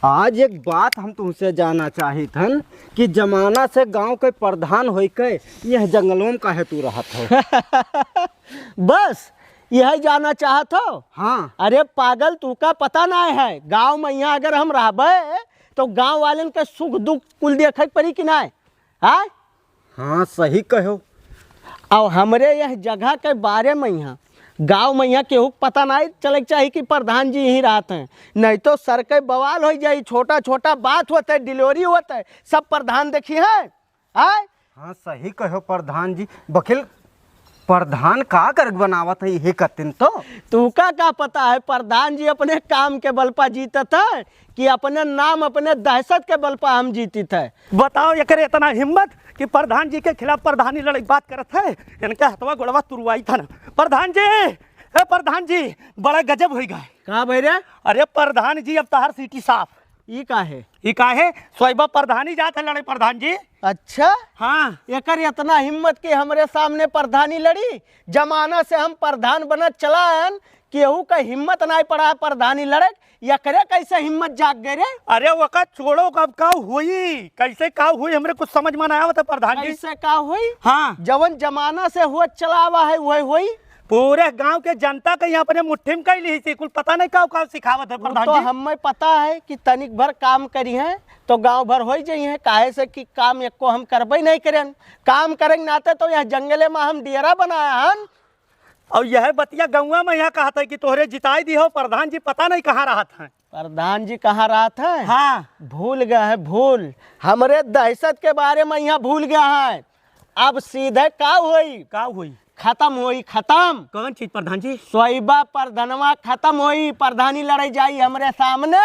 आज एक बात हम तुमसे जानना चाही थन कि जमाना से गांव के प्रधान होई के यह जंगलों में काहे तू रहत हो? बस यही जानना चाहत हो। हाँ। अरे पागल, तू का पता नहीं है गांव में यहाँ अगर हम रहबे तो गांव वालन के सुख दुख कुल देखे पड़ी कि नहीं? हाँ हाँ सही कहो। और हमरे यह जगह के बारे में यहाँ गांव में यहाँ केहू पता नहीं चले चाहिए कि प्रधान जी यहीं रहते हैं, नहीं तो सर के बवाल हो जाए। छोटा छोटा बात होता है, डिलीवरी होता है, सब प्रधान देखी है। हाँ सही कहो प्रधान जी। वकील प्रधान का कर बनावत है ये कतिन तो तू का पता है? प्रधान जी अपने काम के बल पर जीतत है कि अपने नाम अपने दहशत के बल पर हम जीती थे? बताओ ये करे इतना हिम्मत कि प्रधान जी के खिलाफ प्रधानी लड़ाई बात करत है। इनका हथवा गोड़वा तुरवाई था ना। प्रधान जी बड़ा गजब हो गए। कहाँ भाई रे? अरे प्रधान जी अब तहार सीटी साफ। ये का है? ये का है? सोइबा प्रधानी जात है लड़ाई प्रधान जी। अच्छा हाँ, एकर इतना हिम्मत कि हमरे सामने प्रधानी लड़ी। जमाना से हम प्रधान बनत चलान, केहू का हिम्मत नहीं पड़ा प्रधानी लड़े। या करे कैसे हिम्मत जाग गए रे? अरे वक़्त छोड़ो, कब का हुई कैसे का हुई हमरे कुछ समझ में ना आवत है प्रधान जी। कैसे का हुई? हाँ, जवन जमाना से हुआ चलावा है वही हुई। पूरे गांव के जनता के यहाँ अपने मुट्ठी में कैली थी, कुल पता नहीं का सिखावत है प्रधान तो जी। हमें पता है कि तनिक भर काम करी है तो गांव भर हो जाइए है। काहे से कि काम एको हम करबे नहीं करें। काम करेंगे नाते तो यह जंगले में हम डेरा बनाया हन। और यह बतिया गौवा में यहाँ कहा था कि तोहरे जिताई दी हो। प्रधान जी पता नहीं कहाँ रहा था। प्रधान जी कहाँ रहा था? हाँ, भूल गया है, भूल हमरे दहशत के बारे में यहाँ भूल गया है। अब सीधे का हुई? खत्म हुई, खत्म। कौन चीज प्रधान जी? सोइबा प्रधानवा खत्म हुई। प्रधानी लड़ाई जाई हमरे सामने।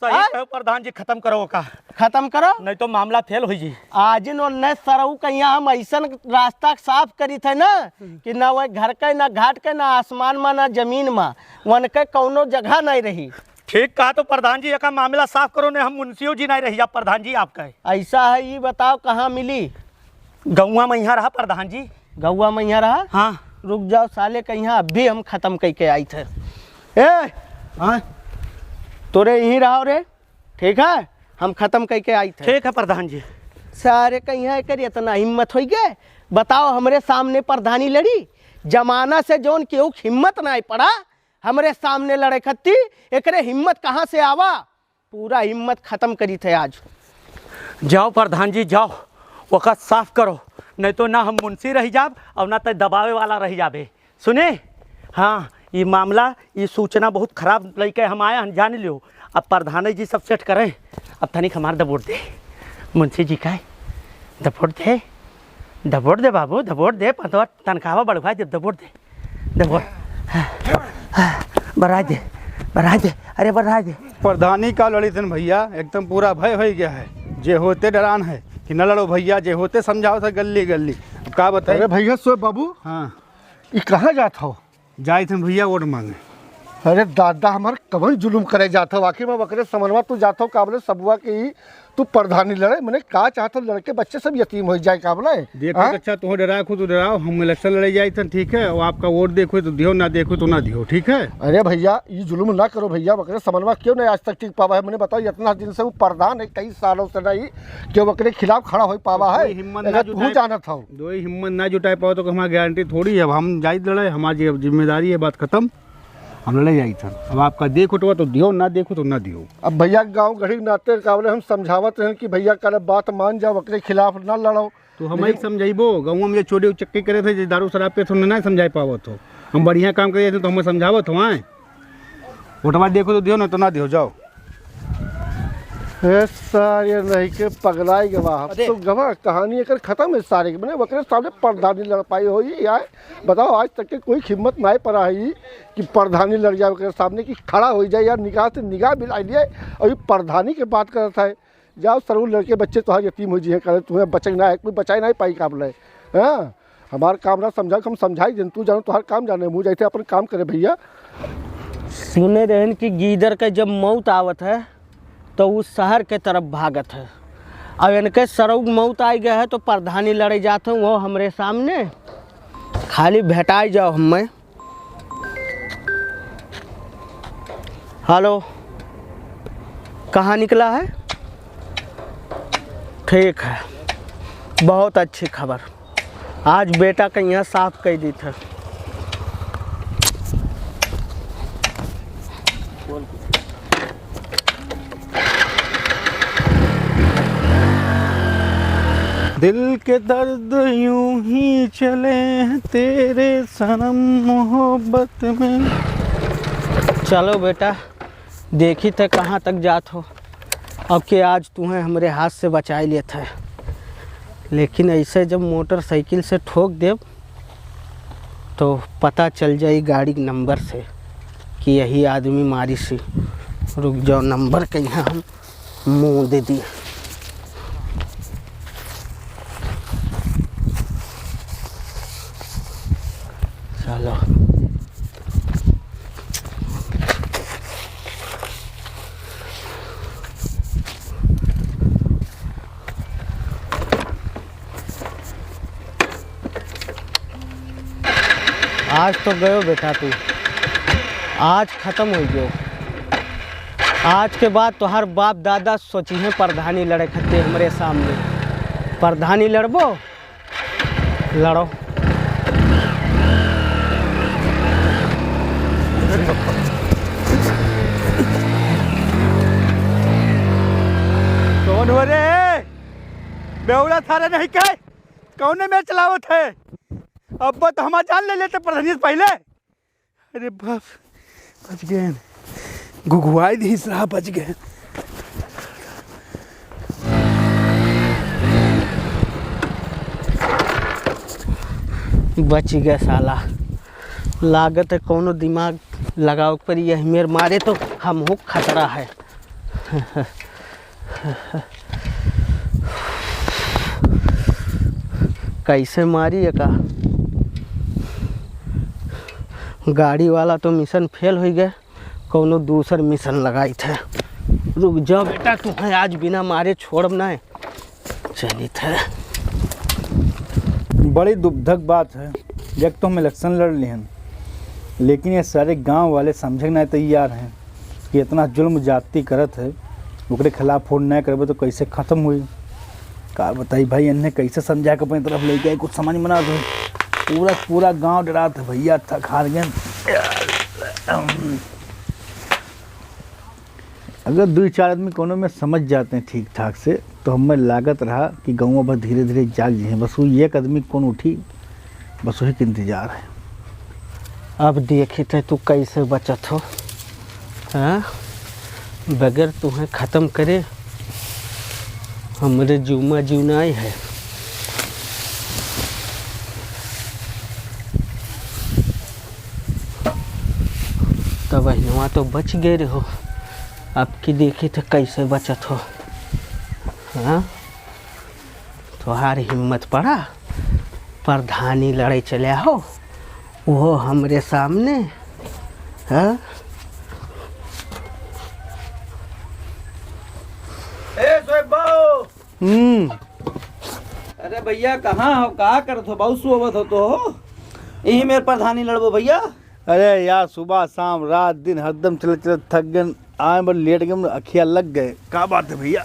सही कहो प्रधान जी, खत्म करो का। खत्म करो, नहीं तो मामला फेल हो जी। आज न सरऊ कहीं हम ऐसा रास्ता साफ करी थे ना कि ना वह घर के ना घाट के ना आसमान में ना जमीन में वन के कौनो जगह नहीं रही। ठीक कहा तो प्रधान जी, का मामला साफ करो ने हम मुंशियों जी नहीं रही। अब प्रधान जी आपका ऐसा है, ये बताओ कहाँ मिली? गौवा में यहाँ रहा प्रधान जी। गौवा में यहाँ रहा? हाँ, रुक जाओ साले कहीं अभी हम खत्म करके आई थे। हाँ तोरे यहीं रहो रे, ठीक है? हम खत्म करके आई थे। ठीक है प्रधान जी। सारे कहीं कर इतना हिम्मत हो गए। बताओ हमरे सामने प्रधानी लड़ी। जमाना से जोन केहू हिम्मत नहीं पड़ा हमरे सामने लड़े खत्ती। एकरे हिम्मत कहाँ से आवा? पूरा हिम्मत खत्म करी थे आज। जाओ प्रधान जी जाओ, वक़्त साफ करो, नहीं तो ना हम मुंशी रह जाब और ना तो दबावे वाला रह जाबे। सुने? हाँ, ये मामला ये सूचना बहुत खराब लेके हम आए हैं, जान लियो। अब प्रधान जी सब सेट करें। अब तनिक हमारे दबोट दे मुंशी जी का। दबोट दे बाबू, दबोट दे। तनख्वाह बढ़वा दे, दबोट दे, दबोट बढ़ा दे। अरे बढ़ा दे। प्रधानी का लड़ी थन भैया, एकदम पूरा भय हो गया है। जे होते डरान है कि न लड़ो भैया, जे होते समझाओ था गली गली। अब का बताए? अरे भैया सो बाबू, हाँ, ये कहाँ जात हो? जाए थे भैया वोट मांगे। अरे दादा हमारे कभी जुलुम करे जात हो। आखिर में बकरे समनवा तू जात हो काबले सबुआ के ही तू प्रधानी लड़े। मैंने कहा चाहता लड़के बच्चे सब यतीम हो जाए काबले। देखो अच्छा, तुम डरा खुद डराओ, हम इलेक्शन लड़े जाए थे, ठीक है? और आपका वोट देखो तो दियो, ना देखो तो ना दियो, ठीक है? अरे भैया ये जुलुम ना करो भैया। बकरे समनवा क्यों नहीं आज तक टिक पावा है? मैंने बताओ इतना दिन से वो प्रधान है, कई सालों से नहीं क्यों बकरे खिलाफ खड़ा हो पावा है? तू जाना था दो ही हिम्मत ना जुटाए पाओ तो हमारी गारंटी थोड़ी है। अब हम जाए लड़े, हमारी जिम्मेदारी है, बात खत्म। हम लड़े जाई था। अब आपका देखो तो दियो, ना देखो तो ना दियो। अब भैया गांव गढ़ी नाते काबले हम समझावत हैं कि भैया कल बात मान जाओ, बकरे खिलाफ ना लड़ो। तो हम ही समझाइबो। गाँव में चोरी चक्की करे थे, दारू शराब पे तो नहीं समझाई पावत हो। हम बढ़िया काम करे थे तो हमें समझावत हो। आए वोटवा देखो तो दियो, ना तो ना दियो, जाओ। सारे नहीं के पगलाई गवाह तो गवाह कहानी एक खत्म है सारे के। मैंने बकरे सामने प्रधानी लड़ पाई हो यार। बताओ आज तक के कोई हिम्मत नहीं पड़ा है कि प्रधानी लड़ जाए बकरे सामने की खड़ा हो जाए यार। निगाह से निगाह मिला लिए और ये प्रधानी की बात करता है। जाओ सरू लड़के बच्चे तो यतीम हो जी करे, तुम्हें बचे ना है, कोई बचाई नहीं पाई काबले। हाँ, हमारा काम ना समझा, हम समझाई दिन तू जानो तो हर काम जाने मुँह जाते अपन काम करे भैया। सुने रहन कि गीदड़ के जब मौत आवत है तो उस शहर के तरफ भागत है। अब इनके सरऊ मौत आई गया है तो प्रधानी लड़े जाते हैं वो हमरे सामने। खाली भेटाई जाओ हमें। हेलो कहाँ निकला है? ठीक है, बहुत अच्छी खबर। आज बेटा का यहाँ साफ कर दी था। दिल के दर्द यूं ही चले तेरे सनम मोहब्बत में। चलो बेटा, देखी थे कहाँ तक जात हो। अब के आज तुम्हें हमारे हाथ से बचा लिया था, लेकिन ऐसे जब मोटरसाइकिल से ठोक दे तो पता चल जाए गाड़ी के नंबर से कि यही आदमी मारी सी। रुक जाओ, नंबर के यहाँ हम मुँह दे दिए। चलो आज तो गयो बेटा तू, आज ख़त्म हो गयो। आज के बाद तो हर बाप दादा सोची है प्रधानी लड़े खत्ते हमारे सामने। प्रधानी लड़बो, लड़ो। कौन हो रे? बेवड़ा थारे नहीं कहे कौन में चलावत है? अब तो हमारा जान ले लेते प्रधानी से पहले। अरे बाप, बच गए, गुगुआई दी सलाह, बच गए। बच गए साला। लागत है कोनो दिमाग लगाओ पर यह मेरे मारे तो हम हो खतरा है। कैसे मारी है का? गाड़ी वाला तो मिशन फेल हो गए, कोनो दूसर मिशन लगाई थे। रुक जाओ बेटा, तुम्हें आज बिना मारे छोड़ब ना। चली थे। बड़ी दुखद बात है, जब तो हम इलेक्शन लड़ लिए हैं, लेकिन ये सारे गांव वाले समझे नहीं तैयार हैं कि इतना जुल्म जाति करत है, ओकरे खिलाफ वोट नहीं करबे तो कैसे ख़त्म हुई। का बताई भाई, इन्हें कैसे समझा के अपनी तरफ ले गए, कुछ समझ में ना दो। पूरा गांव डरा था भैया, थक हार गए। अगर 2-4 आदमी कोनो में समझ जाते हैं ठीक ठाक से, तो हमें लागत रहा कि गाँव बस धीरे धीरे जाग जाए। बस वही एक आदमी कौन उठी, बस वही का इंतजार है। अब देखे थे तू कैसे बचत हो। हाँ, बगैर तुम्हें ख़त्म करे हमारे जुमा जुनाई है। तब वहाँ तो बच गए रहो। अब की देखे थे कैसे बचत हो। हाँ, तुम्हारी हिम्मत पड़ा, प्रधानी लड़े चले हो वो हमरे सामने। हाँ, अरे भैया कहाँ हो, कहाँ करत हो? बहुत सोवत हो तो यही मेरे प्रधानी लड़बो भैया। अरे यार, सुबह शाम रात दिन हरदम चले चले थक गए, आए बड़ लेट गए, अखिया लग गए। क्या बात है भैया?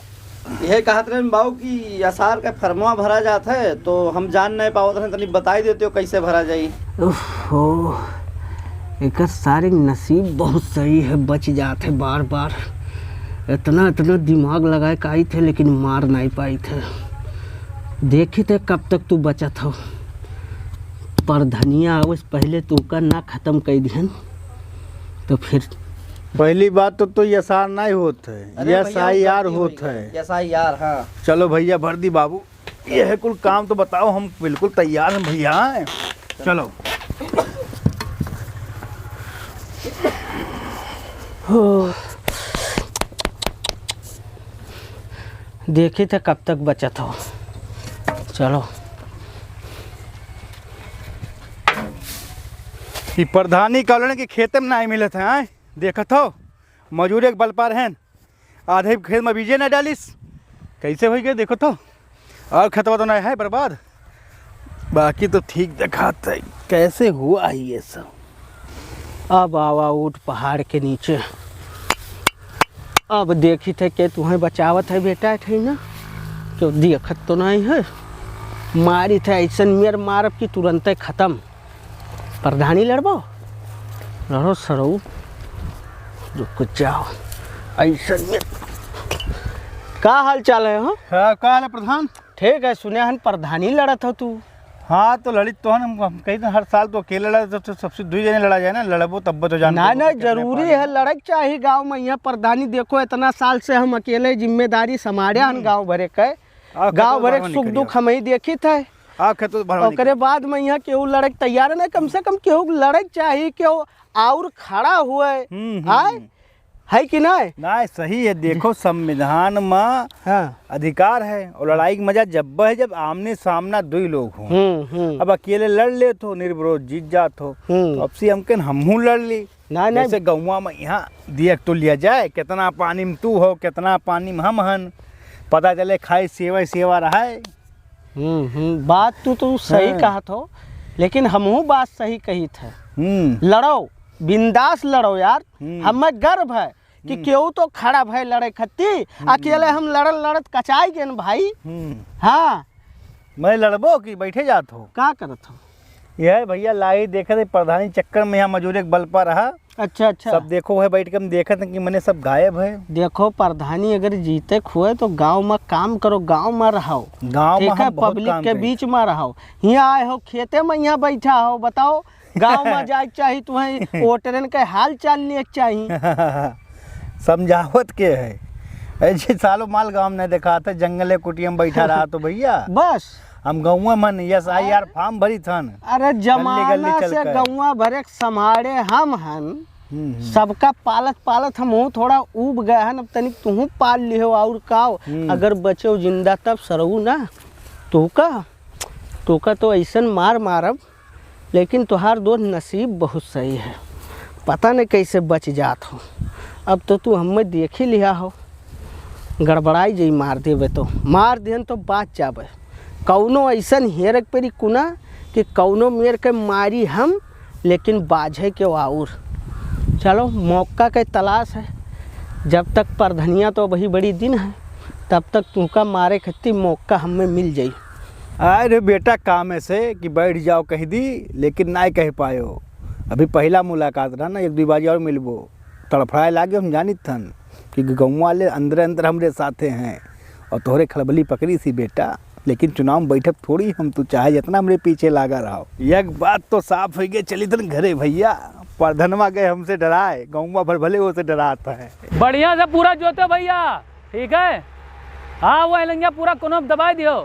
यह कहते रहे बाबू कि असार का फर्मा भरा जाता है, तो हम जान नहीं पावत रहे, तनी बताई देते हो कैसे भरा जाई। ओहो, एक सारे नसीब बहुत सही है, बच जाते बार बार। इतना दिमाग लगाए का आई थे, लेकिन मार नहीं पाई थे। देखे थे कब तक तू बचत हो। पर धनिया उस पहले तू का ना ख़त्म कर दिहन तो फिर पहली बात तो यसार नहीं होत है, SIR होत है। SIR, हाँ। चलो भैया भर दी बाबू, ये है कुल काम तो बताओ, हम बिल्कुल तैयार हैं भैया। चलो। देखे थे कब तक बचत हो। चलो। ये प्रधानी कॉलोनी के खेते में नहीं मिलत है। देखत हो, मजूर एक बल पर हैं, आधे खेत में बीजे न डालिस, कैसे हो गए देखो तो। और खतवा तो नहीं है बर्बाद, बाकी तो ठीक दिखाता है। कैसे हुआ ही ये सब? अब आवा उठ पहाड़ के नीचे। अब देखी थे के तुम्हें बचावत है बेटा थे ना, क्यों देखत तो नहीं है। मारी थे ऐसा मेर मारब कि तुरंत खत्म। प्रधानी लड़बो, लड़ो सड़ो, रुक जाओ ऐसा मेर। का हाल चाल है? हो हाँ का हाल है प्रधान? ठीक है, सुने हन प्रधानी लड़त हो तू। हाँ तो लड़ित तो हम कहीं तो हर साल तो अकेले लड़ा, तो सबसे दुई जने लड़ा जाए ना, लड़बो तब तो जान। ना जरूरी है, लड़क चाहिए गांव में। यहाँ प्रधानी देखो इतना साल से हम अकेले जिम्मेदारी संभाले हन गांव भरे के। गांव भरे के सुख दुख हम ही देखी थे। ओकरे बाद में यहाँ केहू लड़क तैयार नहीं, कम से कम केहू लड़क चाहिए, केहू और खड़ा हुए है कि नहीं? नहीं सही है। देखो संविधान में हाँ। अधिकार है और लड़ाई की मजा जब है जब आमने सामना दो ही लोग हों। अब अकेले लड़ ले तो निर्विरोध जीत जात हो, तो अब से हमके हमहू लड़ ली। जैसे गौवा में यहाँ देख तो लिया जाए कितना पानी में तू हो, कितना पानी में हम हन, पता चले खाई सेवा सेवा रहा है। बात तू सही कहा हो, लेकिन हमहू बात सही कही थे। लड़ो, बिंदास लड़ो यार। हमें गर्व है कि केहू तो खड़ा भाई लड़े खत्ती, अकेले हम लड़त कचाई गए भाई। हाँ मैं लड़बो कि बैठे जात हो? का करत हो? यह भैया लाई देखे थे प्रधानी चक्कर में यहाँ मजूर एक बल पर रहा। अच्छा अच्छा, सब देखो है बैठ के हम देखा था कि मैंने सब गायब है। देखो प्रधानी अगर जीते खुए तो गांव में काम करो, गांव में रहो, गांव में हम बहुत पब्लिक काम के बीच में रहो। यहाँ आए हो खेते में, यहाँ बैठा हो, बताओ गांव में जाए चाहिए तुम्हें वोटरन के हाल चाल लिए चाहिए। समझावत के है ऐसे सालों माल गांव नहीं देखा था, जंगले कुटिया में बैठा रहा तो भैया बस हम गौवा मन SIR फॉर्म भरी थन। अरे जमाना से गौवा भरे संभाले हम हन, सबका पालत पालत हम थोड़ा उब गए हन। अब तनिक तू पाल लिहो और काओ, अगर बचो जिंदा तब सरऊ ना तू का तो ऐसा मारब, लेकिन तुहार दो नसीब बहुत सही है, पता नहीं कैसे बच जात हो। अब तो तू हमें देख ही लिया हो, गड़बड़ाई जाई मार देवे तो मार देन तो बात जावे। कौनो ऐसा हेरक पेरी कुना कि कौनो मेर के मारी हम, लेकिन बाझे के और। चलो मौका के तलाश है, जब तक परधनिया तो वही बड़ी दिन है, तब तक तुमका मारे खत्ती मौका हमें मिल जाई। अरे बेटा काम ऐसे कि बैठ जाओ कह दी, लेकिन ना कह पायो। अभी पहला मुलाकात रहा ना, एक दो बाजी और मिलबो, तड़फड़ाए लागे। हम जानी थन कि गाँव वाले अंदर अंदर हमरे साथे हैं और तोहरे खलबली पकड़ी सी बेटा, लेकिन चुनाव में बैठक थोड़ी हम, तू चाहे जितना हमरे पीछे लागा रहो। एक बात तो साफ हो गई, चली तन घरे भैया, प्रधनवा गए हमसे डराए, गाँव भर भले वो से डराता है। बढ़िया से पूरा जोते भैया, ठीक है? हाँ वो लंगिया पूरा कोनो दबाई दियो,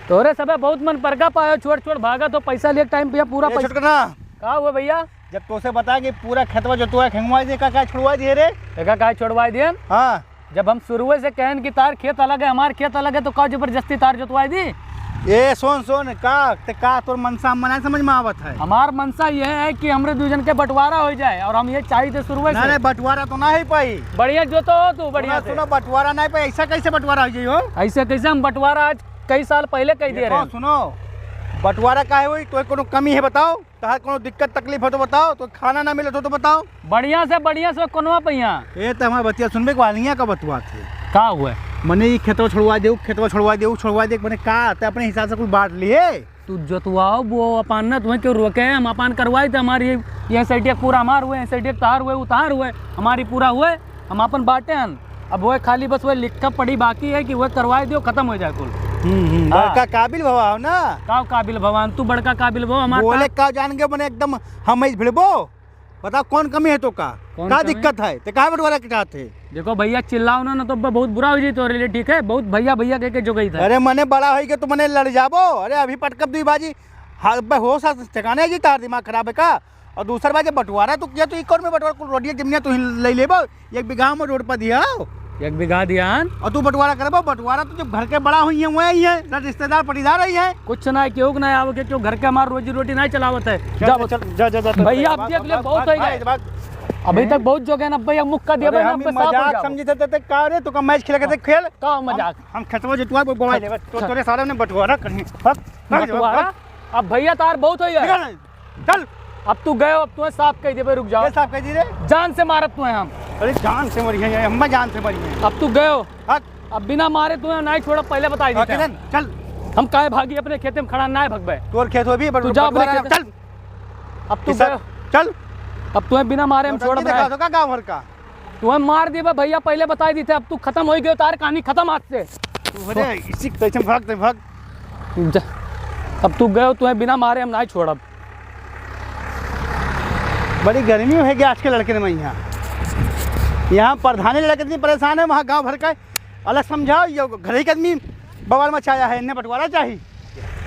तोरे सब बहुत मन परका पायो, छोड़ भागा तो पैसा ले टाइम पे पूरा पैसा का हुआ भैया। जब तो से बता कि पूरा खेतवा जोतवा खेंगवा दे का छुड़वा दिए रे, का छोड़वा दिए। हाँ जब हम शुरू से कहन कि तार खेत अलग है हमार खेत अलग है, तो का जबरदस्ती तार जोतवाई दी? ए सोन का तोर मनसा मना समझ में आवत है। हमार मनसा ये है कि हमरे दूजन के बंटवारा हो जाए, और हम ये चाहिए थे शुरू से। नहीं बंटवारा तो ना ही पाई। बढ़िया जो तो हो तू बढ़िया सुनो बंटवारा नहीं पाई, ऐसा कैसे बंटवारा हो जाइयो? ऐसे कैसे हम बंटवारा आज कई साल पहले कह दिए रहे। सुनो बंटवारा काहे हुई, तो कोनो कमी है बताओ, तहार कोनो दिक्कत तकलीफ हो तो बताओ, तो खाना ना मिले तो बताओ। बढ़िया से कोनवा पैया ये तो हमारे बतिया सुनबे के वालियां का बतवा थे का हुआ मने ये खेतवा छोड़वा दे मने का आते अपने हिसाब से कुछ बांट लिए। तू जोतवाओ वो अपन ना, तुम्हें क्यों रोके हैं? हम अपन करवाए थे, हमारी ये साइड पूरा हमार हुए, साइड तार हुए उतार हुए, हमारी पूरा हुए, हम अपन बांटे हैं। अब वो खाली बस वो लिखा पड़ी बाकी है कि वो करवाए दियो, खत्म हो जाए कुल। बड़का काबिल भवा ना का काबिल भगवान, तू बड़का काबिल भव हमारा बोले का जान के मने एकदम हम ही भिड़बो। बताओ कौन कमी है तो का दिक्कत है, तो का बंटवारा के चाहते? देखो भैया चिल्लाओ ना तो बहुत बुरा हो जाए तो लिए, ठीक है? बहुत भैया कह के जो गई था। अरे मने बड़ा हो गया तो मने लड़ जाबो। अरे अभी पटकब दी बाजी हो ठिकाने जी, तार दिमाग खराब है का? और दूसरा बात बंटवारा तो किया तो एक और में बंटवारा कुल रोडिया जमीनिया तो ले लेबो, 1 बीघा में रोड पर दिया 1 बीघा दिया, और तू बंटवारा करबो। बंटवारा तो जब घर के बड़ा हुई है वह ही है, ना रिश्तेदार पटीदार ही है। कुछ ना क्यों ना आओ के क्यों घर के हमार रोजी रोटी नहीं चलावत है। जा भैया अब देख ले बहुत हो गया, अभी तक बहुत जो गए ना भैया मुख का दिया हम मजाक समझी थे का रे, तो का मैच खेल के खेल का मजाक। हम खेतवा जोतवा बोला ले तो तोरे सारे ने बंटवारा करनी बंटवारा। अब भैया तार बहुत हो गया, चल अब तू गए, अब तुम्हें साफ कह दे, रुक जाओ। साफ कह दी रे, जान से मारत तुम्हें हम। अरे जान से मरी है, हम जान से मरी है। अब तू गए हो, हक अब बिना मारे तुम्हें नहीं छोड़ा, पहले बताई देते किरण चल, हम काहे भागी अपने खेते में खड़ा ना भगबे। तोर खेत हो भी तू जा अपने खेत, चल अब तू गए हो, चल। अब तुम्हें बिना मारे हम छोड़ दिखा दो का गाँव भर का, तुम्हें मार दिए भैया, पहले बताई दी थे। अब तू खत्म हो गई, तार कहानी खत्म आज से। अरे इसी तैसे भाग अब तू गए हो, तुम्हें बिना मारे हम नहीं छोड़ब। बड़ी गर्मी है गया आज के लड़के ने। मैं यहाँ प्रधानी लड़के इतनी परेशान है, वहाँ गांव भर का अलग समझाओ। ये घर ही के आदमी बवाल मचाया है, इन्हें बंटवारा चाहिए।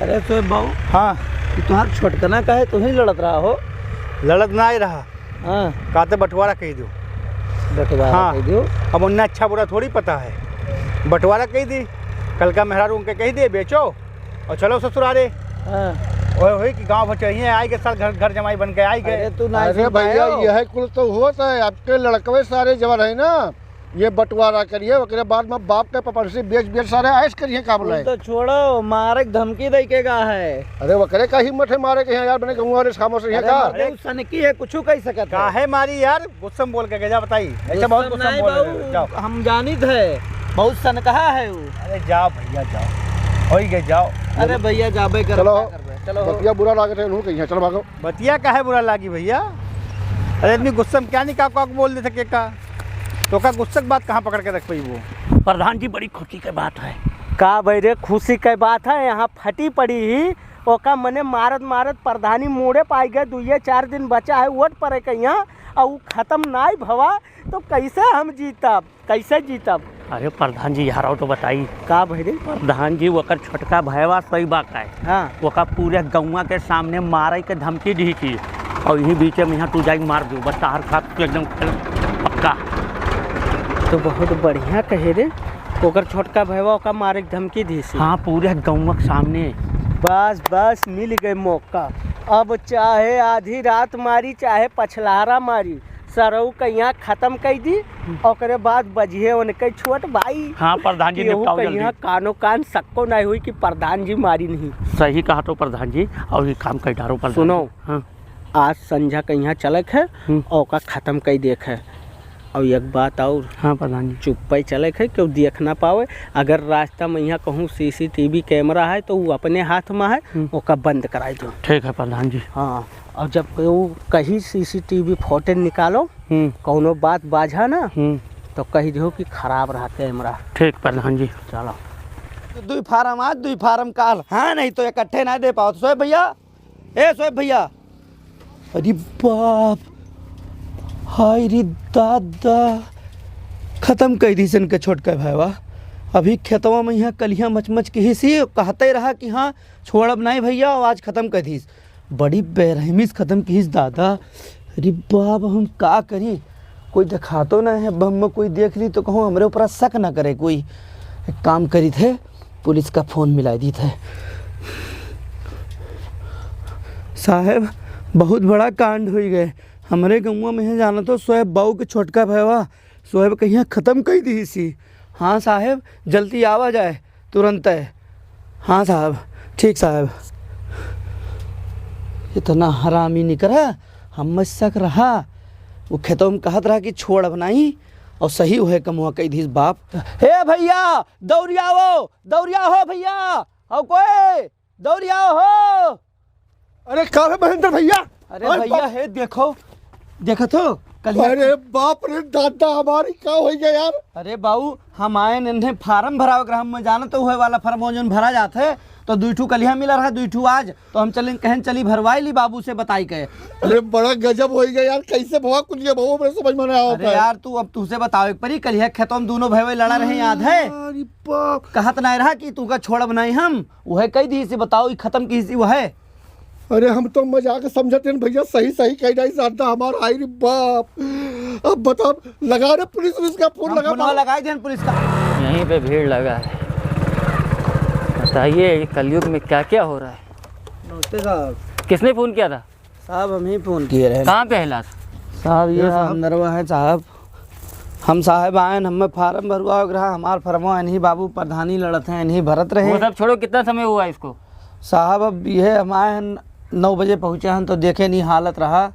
अरे तो बाबू, हाँ तुम्हारा छोटकना का है, तुम ही लड़त रहा हो। लड़त ना ही रहा, हाँ कहते बंटवारा कही दो। बटवारा हाँ। कह दो। अब उन्हें अच्छा बुरा थोड़ी पता है, बंटवारा कही दी। कल का मेहरारू उनके कही दे बेचो और चलो ससुरारे। हाँ। वही कि गांव भर चाहिए, आई के साथ घर जमाई बन के आई गए। अरे तू ना अरे भैया यह कुल तो होता है, आपके लड़कवे सारे जवान है ना, ये बंटवारा करिए, उसके बाद में बाप के पपरसी बेच सारे ऐश करिए काम लाए। तो छोड़ो, मारे धमकी दे के गा है। अरे वकरे का हिम्मत है मारे के यहाँ यार, मैंने कहूँगा अरे खामोश रहिए का। अरे सनकी है, कुछ कह सकत का है मारी यार, गुस्सा बोल के जा बताई। ऐसा बहुत गुस्सा बोल रहे, जाओ। हम जानित है, बहुत सनकहा है वो। अरे जाओ भैया जाओ, हो ही गए जाओ। अरे भैया जाबे कर, चलो चलो बतिया बुरा लागे थे उन्होंने कहीं, चलो भागो। बतिया का है बुरा लागी भैया। अरे आदमी गुस्सा में क्या नहीं का बोल दे सके का, तो का गुस्सा की बात कहाँ पकड़ के रख पाई वो। प्रधान जी बड़ी खुशी की बात है। का भैरे खुशी की बात है, यहाँ फटी पड़ी ही ओका मने मारत मारत प्रधानी मोड़े पाई गए। 2-4 दिन बचा है वोट पड़े के यहाँ, और वो खत्म नहीं भवा तो कैसे हम जीतब, कैसे जीतब। अरे प्रधान जी यार, तो बताई का भैरे प्रधान जी वकर छोटका भयवा सही बात है। हाँ वका पूरे गौवा के सामने मारे के धमकी दी थी, और यही बीच में यहाँ तू जाई मार दू, बस तार खात तू एकदम पक्का। तो बहुत बढ़िया कहे रे, ओकर छोटका भैया का मारे के धमकी दी सी। हाँ पूरे गौवा के सामने। बस बस मिल गए मौका। अब चाहे आधी रात मारी चाहे पछलारा मारी, सरऊ के यहाँ खत्म कर दी, और बाद बजिए उनके छोट भाई। हाँ प्रधान जी निपटाओ जल्दी। यहाँ कानो कान सक्को नहीं हुई कि प्रधान जी मारी नहीं। सही कहा तो प्रधान जी, और ये काम कर डारो प्रधान। सुनो, हाँ आज संझा के यहाँ चलक है और का खत्म कर देख है। और एक बात और, हाँ प्रधान जी, चुप ही चलक है, क्यों देख ना पावे। अगर रास्ता में यहाँ कहूँ CCTV कैमरा है तो वो अपने हाथ में है, ओका बंद कराई दो। ठीक है प्रधान जी। हाँ, और जब वो कहीं CCTV फोटो निकालो, कौनो बात बाझा ना तो कही दो कि खराब रहा कैमरा। ठीक प्रधान जी। चलो 2 फार्म आज 2 फार्म काल, हाँ नहीं तो इकट्ठे ना दे पाओ। सोएब भैया, ए सोएब भैया, अरे बाप, हाय रे दादा, खत्म कर दी सन के छोटका भाईवा। अभी खेतवा में यहाँ कलिया मचमच के ही सी कहते रहा कि हाँ छोड़ब नहीं भैया, और आज खत्म कर दीस। बड़ी बेरहमी से खत्म की दादा। अरे बाप, हम का करी, कोई दिखा तो ना है, बम में कोई देख ली तो कहूँ हमारे ऊपर शक ना करे कोई। एक काम करी थे, पुलिस का फ़ोन मिला दी थे। साहब बहुत बड़ा कांड हो गए हमारे गाँव में है, जाना तो सोएब बाऊ के छोटका भैया सोएब कहीं ख़त्म कर दी सी। हाँ साहब जल्दी आवा जाए तुरंत है। हाँ साहब, ठीक साहब। इतना हरामी नहीं करा, हम शक रहा, वो खेतों में कहत रहा कि छोड़ बनाई, और सही हुए कमुआ कही थी बाप। हे भैया दौड़िया हो भैया, हो कोई दौड़िया हो। अरे का है महेंद्र भैया? अरे भैया हे देखो, देखो तो कल। अरे बाप रे दादा, हमारी क्या हो गया यार? अरे बाबू, हम आए ने फार्म भराव ग्राम में, जाना तो हुए वाला फार्म जो भरा जाते है, तो 2 कलिया मिला रहा, 2 आज, तो हम चले कहन चली भरवाई ली बाबू से बताई के। अरे बड़ा गजब हो गया यार, कैसे भवा कुछ ये बहु मेरे समझ में नहीं आ। अरे यार तू अब तुझसे बताओ एक परी, कलिया खेतों में दोनों भाई लड़ा रहे, याद है? अरे बाप, कहत नहीं रहा कि तू का छोड़ब नहीं हम, वह कही दी से बताओ ये खत्म की सी वह है। अरे हम तो मजाक समझते हैं भैया, सही सही कह रही साधा हमारा। आई रे बाप, अब बताओ, लगा रहे पुलिस का फोन लगा, लगाई देन पुलिस का। यहीं पे भीड़ लगा है, बताइए कलयुग में क्या क्या हो रहा है। नमस्ते साहब। किसने फ़ोन किया था साहब हम ही फ़ोन किए रहे कहाँ पे है लाश? साहब। ये अंदरवा है साहब, हम साहब आए, हमें फार्म भरवा रहा, हमार फर्मा इन्हीं बाबू प्रधानी लड़त हैं, इन्हीं भरत रहे। वो सब छोड़ो, कितना समय हुआ इसको? साहब अब ये हम आए हैं 9 बजे पहुँचे हैं, तो देखे नहीं हालत रहा।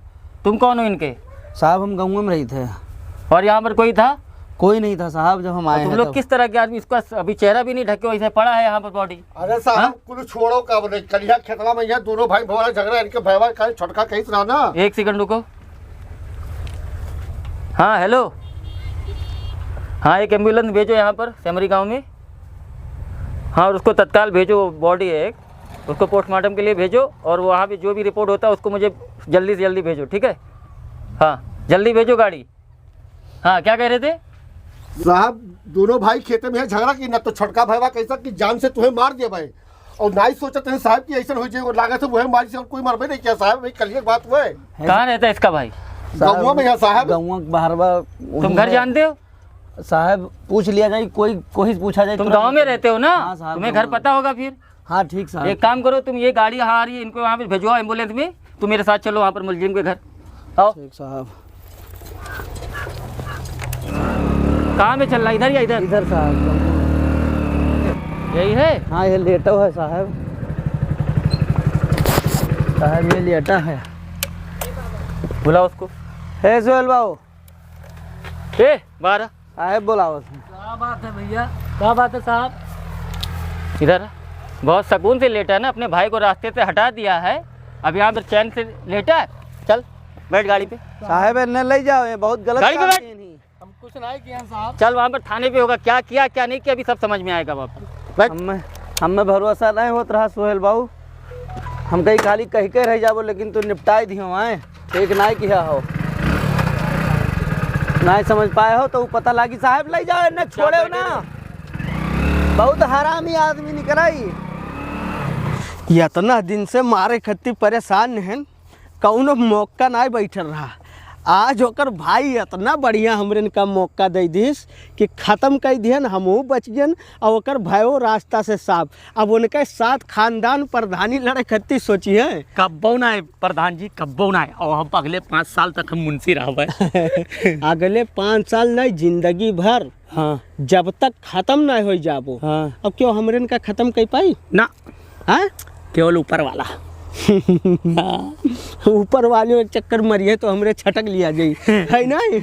तुम कौन हो इनके? साहब हम गाँव में रही थे। और यहाँ पर कोई था? कोई नहीं था साहब जब हम आए तुम हैं लोग तब। किस तरह के आदमी? इसका अभी चेहरा भी नहीं ढके, वैसे पड़ा है यहाँ पर बॉडी। अरे साहब कुल छोड़ो का बोले कलिया खेतवा में यहाँ दोनों भाई भोला झगड़ा इनके भैया का छोटका कहीं तरह ना। एक सेकंड रुको। हाँ हेलो, हाँ एक एम्बुलेंस भेजो यहाँ पर सेमरी गांव में। हाँ और उसको तत्काल भेजो, बॉडी है एक, उसको पोस्टमार्टम के लिए भेजो। और वहाँ पे जो भी रिपोर्ट होता है उसको मुझे जल्दी से जल्दी भेजो, ठीक है? हाँ जल्दी भेजो गाड़ी। हाँ क्या कह रहे थे? साहब दोनों भाई खेते में है झगड़ा की ना, तो छोटका भैया कैसा कि जान से तुम्हें मार दिया भाई, और ना ही सोचते हैं साहब की ऐसा हो जाए, लागत है वह मारी से और कोई मरबे नहीं किया साहब। भाई कल बात हुआ है कहाँ रहता है इसका भाई? गाँव में यहाँ साहब। गाँव बाहरवा तुम घर जानते हो? साहब पूछ लिया जाए, कोई पूछा जाए। तुम तुरंत गांव में रहते हो ना? हाँ साहब, तुम्हें गाँव घर में। पता होगा फिर। हाँ ठीक साहब। एक काम करो, तुम ये गाड़ी यहाँ आ रही है, इनको वहाँ पे भेजो एम्बुलेंस में। तुम मेरे साथ चलो वहाँ पर मुलजिम के घर, आओ। ठीक साहब। कहाँ में चल रहा है? इधर या इधर? इधर साहब। यही है? हाँ ये लेटा हुआ है साहब। साहब ये लेटा है। बुलाओ उसको। हे सोहेल बाबू, ए बारह। साहब बुलाओ। क्या बात है भैया? क्या बात है साहब? इधर आ। बहुत सुकून से लेटा है ना, अपने भाई को रास्ते से हटा दिया है, अब यहाँ पर चैन से लेटा है। चल बैठ गाड़ी पे। साहब न ले जाओ, ये बहुत गलत गाड़ी पे काम बैठ। किए नहीं। हम कुछ नहीं किया साहब। चल वहाँ पर थाने पे होगा, क्या किया क्या नहीं किया अभी सब समझ में आएगा बाबा। बैठ। हमें भरोसा नहीं होत रहा सोहेल बाबू, हम कहीं खाली कह के रह जाबो, लेकिन तू निपटाई दियो आए ठीक नहीं किया हो, नहीं समझ पाए हो तो वो पता लगी। साहब ले जाओ, न छोड़े हो ना, बहुत हरामी आदमी निकलाई। इतना दिन से मारे खत्ती परेशान हैं, कौनो मौका नहीं बैठल रहा। आज होकर भाई इतना बढ़िया हमरे का मौका दे दिस कि ख़त्म कर दियन, हमहू बच गन और ओकर भाइयों रास्ता से साफ। अब उनके साथ खानदान प्रधानी लड़े खत्ती सोची है। कब्बो ना है प्रधान जी, कब्बो ना है। और हम अगले 5 साल तक हम मुंशी रहे। अगले 5 साल नहीं, जिंदगी भर। हाँ जब तक ख़त्म नहीं हो जाबो। हाँ। अब क्यों हमरे का ख़त्म कर पाई ना हाँ? केवल ऊपर वाला। ऊपर वाले चक्कर मरिए तो हमरे छटक लिया जाई है नहीं।